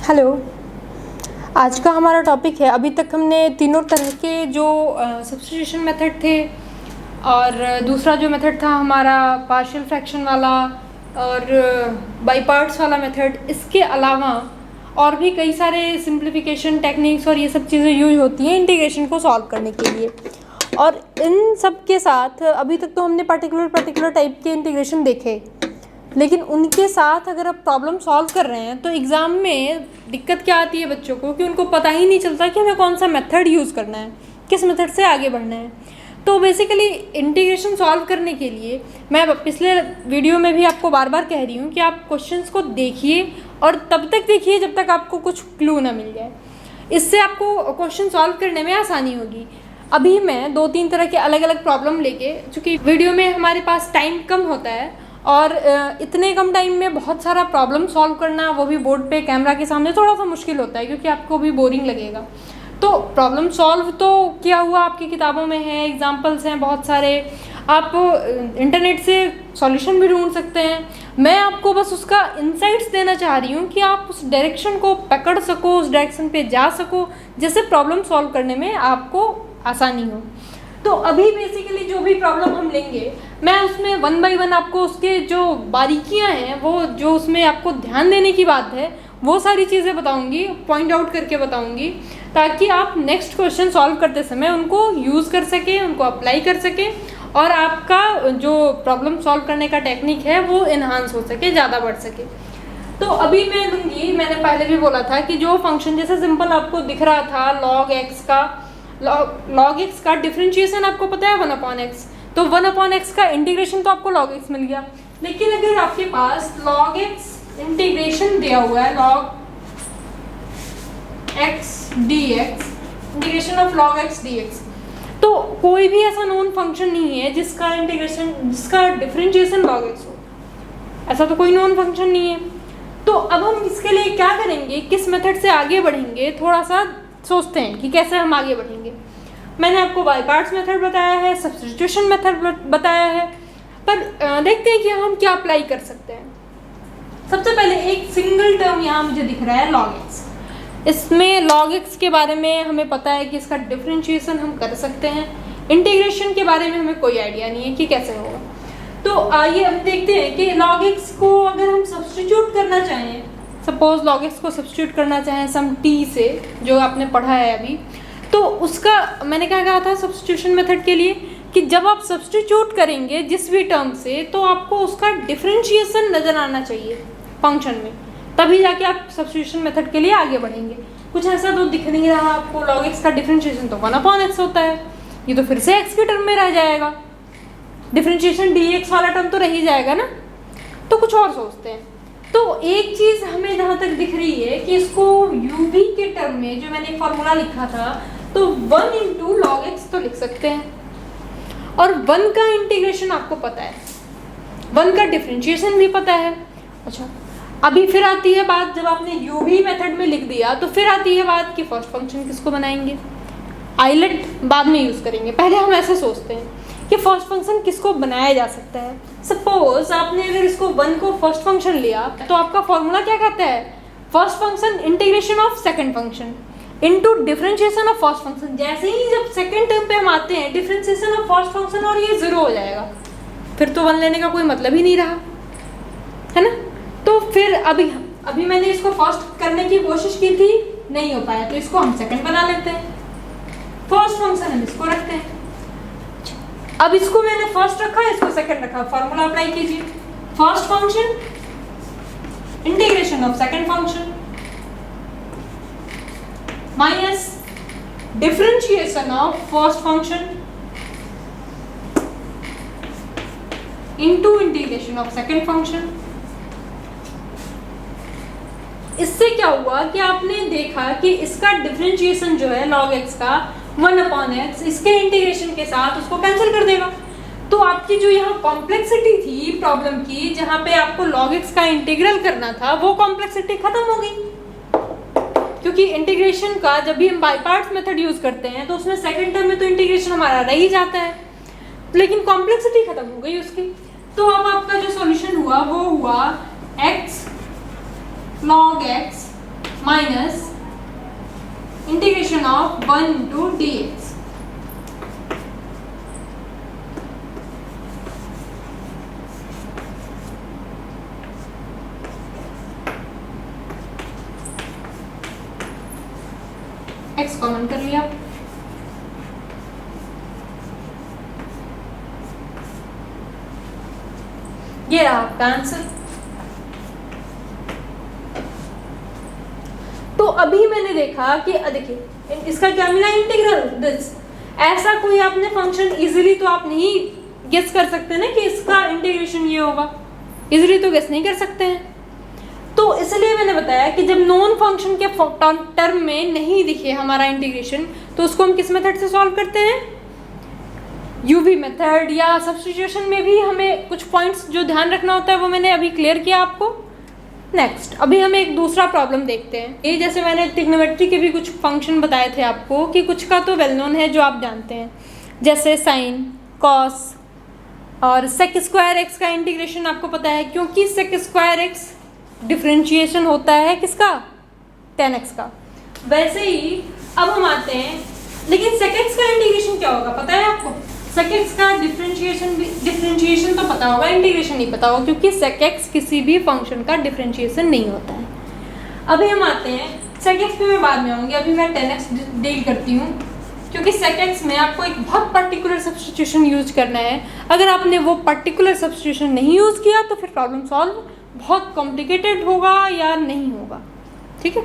Hello. आज का हमारा टॉपिक है, अभी तक हमने तीनों तरह के जो सब्स्टिट्यूशन मेथड थे और दूसरा जो मेथड था हमारा पार्शियल फ्रैक्शन वाला और बाई पार्ट्स वाला मेथड, इसके अलावा और भी कई सारे सिंप्लीफिकेशन टेक्निक्स और ये सब चीज़ें यूज होती हैं इंटीग्रेशन को सॉल्व करने के लिए। और इन सब के साथ अभी तक तो हमने पर्टिकुलर टाइप के इंटीग्रेशन देखे, लेकिन उनके साथ अगर आप प्रॉब्लम सॉल्व कर रहे हैं तो एग्ज़ाम में दिक्कत क्या आती है बच्चों को कि उनको पता ही नहीं चलता कि हमें कौन सा मेथड यूज़ करना है, किस मेथड से आगे बढ़ना है। तो बेसिकली इंटीग्रेशन सॉल्व करने के लिए मैं पिछले वीडियो में भी आपको बार बार कह रही हूँ कि आप क्वेश्चंस को देखिए और तब तक देखिए जब तक आपको कुछ क्लू ना मिल जाए। इससे आपको क्वेश्चन सॉल्व करने में आसानी होगी। अभी मैं 2-3 तरह के अलग अलग प्रॉब्लम लेके, चूँकि वीडियो में हमारे पास टाइम कम होता है और इतने कम टाइम में बहुत सारा प्रॉब्लम सॉल्व करना, वो भी बोर्ड पे कैमरा के सामने, थोड़ा सा मुश्किल होता है क्योंकि आपको भी बोरिंग लगेगा। तो प्रॉब्लम सॉल्व तो किया हुआ आपकी किताबों में है, एग्जांपल्स हैं बहुत सारे, आप इंटरनेट से सॉल्यूशन भी ढूंढ सकते हैं। मैं आपको बस उसका इंसाइट्स देना चाह रही हूँ कि आप उस डायरेक्शन को पकड़ सको, उस डायरेक्शन पे जा सको जिससे प्रॉब्लम सॉल्व करने में आपको आसानी हो। तो अभी बेसिकली जो भी प्रॉब्लम हम लेंगे, मैं उसमें 1 बाय 1 आपको उसके जो बारीकियां हैं, वो जो उसमें आपको ध्यान देने की बात है, वो सारी चीज़ें बताऊंगी, पॉइंट आउट करके बताऊंगी, ताकि आप नेक्स्ट क्वेश्चन सॉल्व करते समय उनको यूज़ कर सकें, उनको अप्लाई कर सकें और आपका जो प्रॉब्लम सॉल्व करने का टेक्निक है वो इन्हांस हो सके, ज़्यादा बढ़ सके। तो अभी मैं लूँगी, मैंने पहले भी बोला था कि जो फंक्शन जैसे सिंपल आपको दिख रहा था log x का डिफरेंशिएशन आपको पता है 1/x, तो 1/x का इंटीग्रेशन तो आपको log x मिल गया। लेकिन अगर आपके पास log x इंटीग्रेशन दिया हुआ है, log x dx, integration of log x dx, तो कोई भी ऐसा नोन फंक्शन नहीं है जिसका डिफरेंशिएशन log x हो, ऐसा तो कोई नोन फंक्शन नहीं है। तो अब हम इसके लिए क्या करेंगे, किस मेथड से आगे बढ़ेंगे, थोड़ा सा सोचते हैं कि कैसे हम आगे बढ़ेंगे। मैंने आपको बाय पार्ट्स मेथड बताया है, सब्स्टिट्यूशन मेथड बताया है, पर देखते हैं कि हम क्या अप्लाई कर सकते हैं। सबसे पहले एक सिंगल टर्म यहाँ मुझे दिख रहा है log x। इसमें log x के बारे में हमें पता है कि इसका डिफरेंशिएशन हम कर सकते हैं, इंटीग्रेशन के बारे में हमें कोई आइडिया नहीं है कि कैसे होगा। तो आइए हम देखते हैं कि log x को अगर हम सब्स्टिट्यूट करना चाहें, सपोज log x को सब्स्टिट्यूट करना चाहें सम t से, जो आपने पढ़ा है अभी, तो उसका मैंने क्या कहा था सब्स्टिट्यूशन मेथड के लिए कि जब आप सब्स्टिट्यूट करेंगे जिस भी टर्म से, तो आपको उसका डिफरेंशिएशन नज़र आना चाहिए फंक्शन में, तभी जाके आप सब्स्टिट्यूशन मेथड के लिए आगे बढ़ेंगे। कुछ ऐसा तो दिख नहीं रहा आपको, log x का डिफरेंशिएशन तो 1/x होता है, ये तो फिर से x के टर्म में रह जाएगा, डिफरेंशिएशन dx वाला टर्म तो रह ही जाएगा ना। तो कुछ और सोचते हैं। तो एक चीज़ हमें जहाँ तक दिख रही है कि इसको uv के टर्म में, जो मैंने एक फॉर्मूला लिखा था, तो 1 × log x तो लिख सकते हैं, और 1 का इंटीग्रेशन आपको पता है, 1 का डिफरेंशिएशन भी पता है। अच्छा, अभी फिर आती है बात, जब आपने uv मेथड में लिख दिया तो फिर आती है बात कि फर्स्ट फंक्शन किसको बनाएंगे, आइलेट बाद में यूज़ करेंगे। पहले हम ऐसे सोचते हैं कि फर्स्ट फंक्शन किसको बनाया जा सकता है। सपोज आपने अगर इसको 1 को फर्स्ट फंक्शन लिया तो आपका फॉर्मूला क्या कहता है, first function integration of second function into differentiation of first function. जैसे ही जब सेकंड टर्म पे हम आते हैं, डिफरेंशिएशन ऑफ फर्स्ट फंक्शन, और ये 0 हो जाएगा, फिर तो 1 लेने का कोई मतलब ही नहीं रहा, है ना। तो फिर अभी मैंने इसको फर्स्ट करने की कोशिश की थी, नहीं हो पाया, तो इसको हम सेकंड बना लेते हैं, फर्स्ट फंक्शन हम इसको रखते हैं। अब इसको मैंने फर्स्ट रखा, इसको सेकंड रखा, फॉर्मूला अप्लाई कीजिए, first function integration of second function minus differentiation of first function into integration of second function. इससे क्या हुआ कि आपने देखा कि इसका डिफरेंशिएशन जो है log x का 1/x, इसके इंटीग्रेशन के साथ उसको कैंसिल कर देगा। तो आपकी जो यहाँ कॉम्प्लेक्सिटी थी प्रॉब्लम की, जहाँ पे आपको log x का इंटीग्रल करना था, वो कॉम्प्लेक्सिटी खत्म हो गई, क्योंकि इंटीग्रेशन का जब भी हम बाय पार्ट्स मेथड यूज करते हैं तो उसमें सेकंड टर्म में तो इंटीग्रेशन हमारा रह ही जाता है, लेकिन कॉम्प्लेक्सिटी खत्म हो गई उसकी। तो अब आपका जो सॉल्यूशन हुआ वो हुआ x log x minus integration of 1 into dx। x common कर लिया, ये रहा आपका आंसर। तो अभी मैंने देखा कि देखिए इसका क्या मिला, इंटीग्रल दिस। ऐसा कोई आपने फंक्शन इजीली तो आप नहीं गेस कर सकते ना कि इसका इंटीग्रेशन ये होगा, इजीली तो गेस नहीं कर सकते हैं। तो इसलिए मैंने बताया कि जब नॉन फंक्शन के टर्म में नहीं दिखे हमारा इंटीग्रेशन, तो उसको हम किस मेथड से सॉल्व करते हैं, यूवी मेथड, या सब्स्टिट्यूशन में भी हमें कुछ पॉइंट्स जो ध्यान रखना होता है वो मैंने अभी क्लियर किया आपको। नेक्स्ट अभी हम एक दूसरा प्रॉब्लम देखते हैं। ये जैसे मैंने ट्रिग्नोमेट्री के भी कुछ फंक्शन बताए थे आपको कि कुछ का तो वेल नोन है जो आप जानते हैं, जैसे साइन, कॉस और सेक स्क्वायर एक्स का इंटीग्रेशन आपको पता है, क्योंकि सेक स्क्वायर एक्स डिफरेंशिएशन होता है किसका, tan x का। वैसे ही अब हम आते हैं, लेकिन सेक एक्स का इंटीग्रेशन क्या होगा पता है आपको, सेक एक्स का डिफरेंशिएशन तो पता होगा, इंटीग्रेशन नहीं पता होगा, क्योंकि सेक एक्स किसी भी फंक्शन का डिफरेंशिएशन नहीं होता है। अभी हम आते हैं सेक एक्स पे मैं बाद में आऊँगी, अभी मैं tan x डील करती हूँ, क्योंकि सेक एक्स में आपको एक बहुत पर्टिकुलर सब्स्टिट्यूशन यूज करना है। अगर आपने वो पर्टिकुलर सब्स्टिट्यूशन नहीं यूज़ किया तो फिर प्रॉब्लम सॉल्व बहुत कॉम्प्लिकेटेड होगा या नहीं होगा, ठीक है।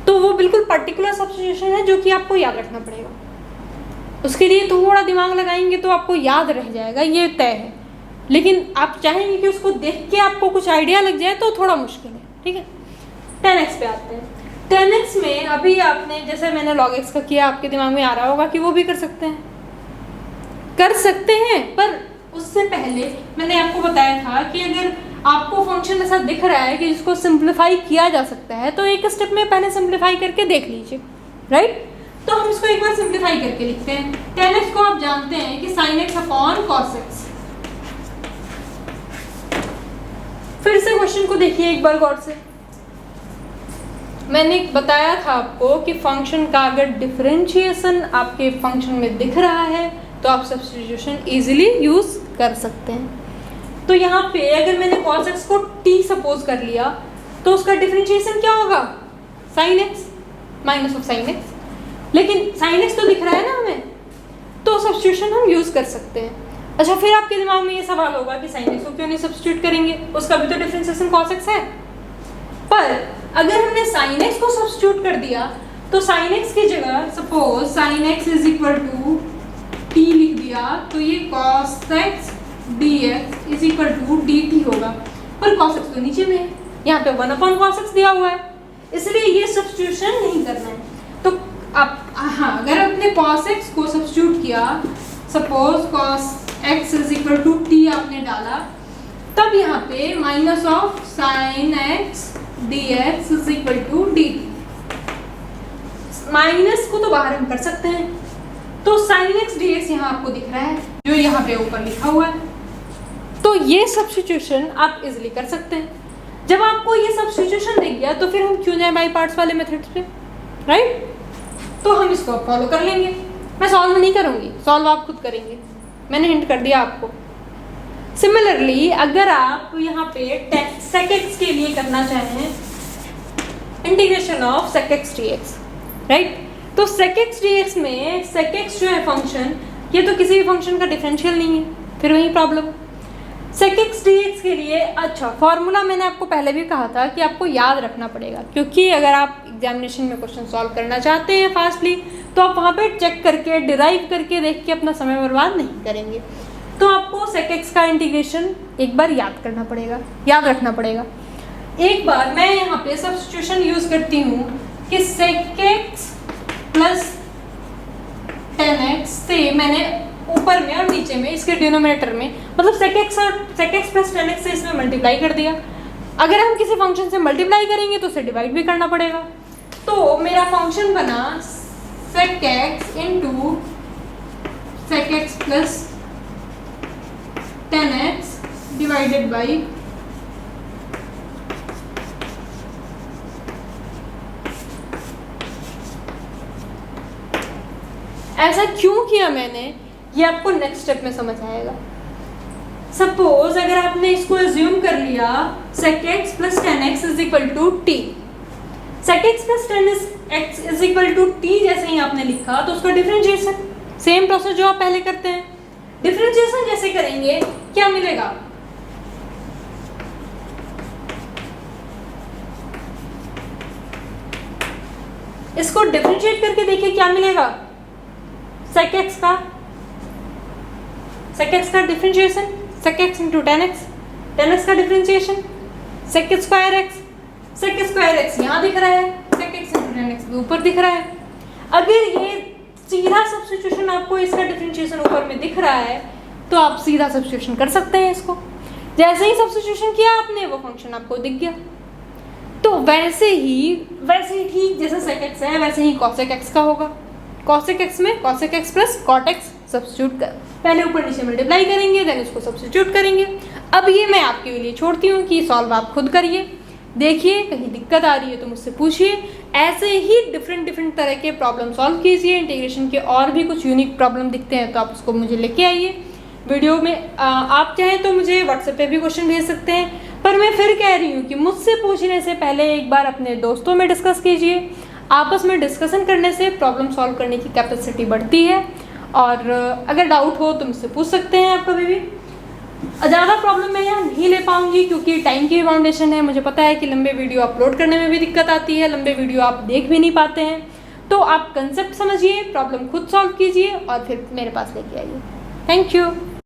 तो वो बिल्कुल पर्टिकुलर सब्स्टिट्यूशन है जो कि आपको याद रखना पड़ेगा, उसके लिए थोड़ा दिमाग लगाएंगे तो आपको याद रह जाएगा, ये तय है। लेकिन आप चाहेंगे कि उसको देख के आपको कुछ आइडिया लग जाए तो थोड़ा मुश्किल है, ठीक है। tan x पे आते हैं। tan x में अभी आपने जैसे मैंने log x का किया, आपके दिमाग में आ रहा होगा कि वो भी कर सकते हैं, पर उससे पहले मैंने आपको बताया था कि अगर आपको फंक्शन ऐसा दिख रहा है कि जिसको सिंप्लीफाई किया जा सकता है, तो एक स्टेप में पहले सिंप्लीफाई करके देख लीजिए, राइट। तो हम इसको एक बार सिंप्लीफाई करके लिखते हैं। tan x को आप जानते हैं कि sin x upon cos x। फिर से क्वेश्चन को देखिए एक बार गौर से। मैंने बताया था आपको कि फंक्शन का अगर डिफरेंशिएशन आपके फंक्शन में दिख रहा है तो आप सब्स्टिट्यूशन इजीली यूज कर सकते हैं। तो यहाँ पे अगर मैंने cos x को t सपोज कर लिया तो उसका डिफरेंशिएशन क्या होगा, sin x minus of sin x। लेकिन sin x तो दिख रहा है ना हमें, तो सब्स्टिट्यूशन हम यूज कर सकते हैं। अच्छा, फिर आपके दिमाग में ये सवाल होगा कि sin x को क्यों नहीं सब्स्टिट्यूट करेंगे, उसका भी तो डिफरेंशिएशन cos x है। पर अगर हमने sin x को सब्स्टिट्यूट कर दिया तो sin x की जगह suppose sin x is equal to t लिख दिया, तो ये cos x dx is equal to dt होगा। पर cos x तो नीचे में है, यहाँ पे 1 अपॉन cos x दिया हुआ है, इसलिए ये सब्स्टिट्यूशन नहीं करना है। तो आप अगर आपने cos x को सब्स्टिट्यूट किया, suppose cos x is equal to t आपने डाला, तब यहाँ पे minus of sin x dx is equal to dt। Minus को तो बाहर हम कर सकते हैं, तो sin x dx यहाँ आपको दिख रहा है जो यहाँ पे ऊपर लिखा हुआ है। तो ये सब्स्टिट्यूशन आप इजीली कर सकते हैं। जब आपको ये सब्स्टिट्यूशन दिख गया तो फिर हम क्यों जाए बाई पार्ट्स वाले मेथड्स पे, राइट। तो हम इसको फॉलो कर लेंगे। मैं सॉल्व नहीं करूँगी, सॉल्व आप खुद करेंगे, मैंने हिंट कर दिया आपको। सिमिलरली अगर आप यहाँ पे sec x के लिए करना चाहें integration of sec x dx, right, तो sec x dx में sec x जो है फंक्शन, ये तो किसी भी फंक्शन का डिफरेंशियल नहीं है, फिर वही प्रॉब्लम। sec x dx के लिए अच्छा फॉर्मूला मैंने आपको पहले भी कहा था कि आपको याद रखना पड़ेगा, क्योंकि अगर आप एग्जामिनेशन में क्वेश्चन सॉल्व करना चाहते हैं फास्टली तो आप वहाँ पे चेक करके डिराइव करके देख के अपना समय बर्बाद नहीं करेंगे। तो आपको sec x का इंटीग्रेशन एक बार याद करना पड़ेगा, याद रखना पड़ेगा। एक बार मैं यहाँ पे सब्स्टिट्यूशन यूज करती हूँ कि sec x plus tan x से मैंने ऊपर में और नीचे में इसके डिनोमिनेटर में मतलब sec x plus tan x से इसमें मल्टीप्लाई कर दिया। अगर हम किसी फंक्शन से मल्टीप्लाई करेंगे तो उसे डिवाइड भी करना पड़ेगा। तो मेरा फंक्शन बना sec x into sec x plus tan x divided by ऐसा क्यों किया मैंने, ये आपको नेक्स्ट स्टेप में समझ आएगा। सपोज अगर आपने इसको एज्यूम कर लिया sec x plus tan x is equal to t, sec x plus tan x is equal to t जैसे ही आपने लिखा तो उसका डिफरेंशिएशन सेम प्रोसेस जो आप पहले करते हैं, डिफरेंशिएशन जैसे करेंगे क्या मिलेगा, इसको डिफरेंशिएट करके देखिए क्या मिलेगा, sec x का differentiation sec x into tan x का डिफरेंशिएशन sec स्क्वायर x यहाँ दिख रहा है, sec x into tan x भी ऊपर दिख रहा है। अगर ये सीधा सब्स्टिट्यूशन आपको इसका डिफरेंशिएशन ऊपर में दिख रहा है तो आप सीधा सब्स्टिट्यूशन कर सकते हैं इसको। जैसे ही सब्स्टिट्यूशन किया आपने वो फंक्शन आपको दिख गया। तो वैसे ही ठीक जैसे sec x है वैसे ही cosec x का होगा। cosec x में cosec x plus cot x substitute कर, पहले ऊपर नीचे मल्टीप्लाई करेंगे देन इसको सब्स्टिट्यूट करेंगे। अब ये मैं आपके लिए छोड़ती हूँ कि सॉल्व आप खुद करिए, देखिए कहीं दिक्कत आ रही है तो मुझसे पूछिए। ऐसे ही डिफरेंट तरह के प्रॉब्लम सॉल्व कीजिए। इंटीग्रेशन के और भी कुछ यूनिक प्रॉब्लम दिखते हैं तो आप उसको मुझे लेके आइए वीडियो में। आप चाहें तो मुझे व्हाट्सएप पे भी क्वेश्चन भेज सकते हैं, पर मैं फिर कह रही हूँ कि मुझसे पूछने से पहले एक बार अपने दोस्तों में डिस्कस कीजिए। आपस में डिस्कशन करने से प्रॉब्लम सॉल्व करने की कैपेसिटी बढ़ती है। और अगर डाउट हो तो मुझसे पूछ सकते हैं आप कभी भी। ज़्यादा प्रॉब्लम मैं यहाँ नहीं ले पाऊँगी क्योंकि टाइम की फाउंडेशन है। मुझे पता है कि लंबे वीडियो अपलोड करने में भी दिक्कत आती है, लंबे वीडियो आप देख भी नहीं पाते हैं। तो आप कंसेप्ट समझिए, प्रॉब्लम खुद सॉल्व कीजिए और फिर मेरे पास लेके आइए। Thank you.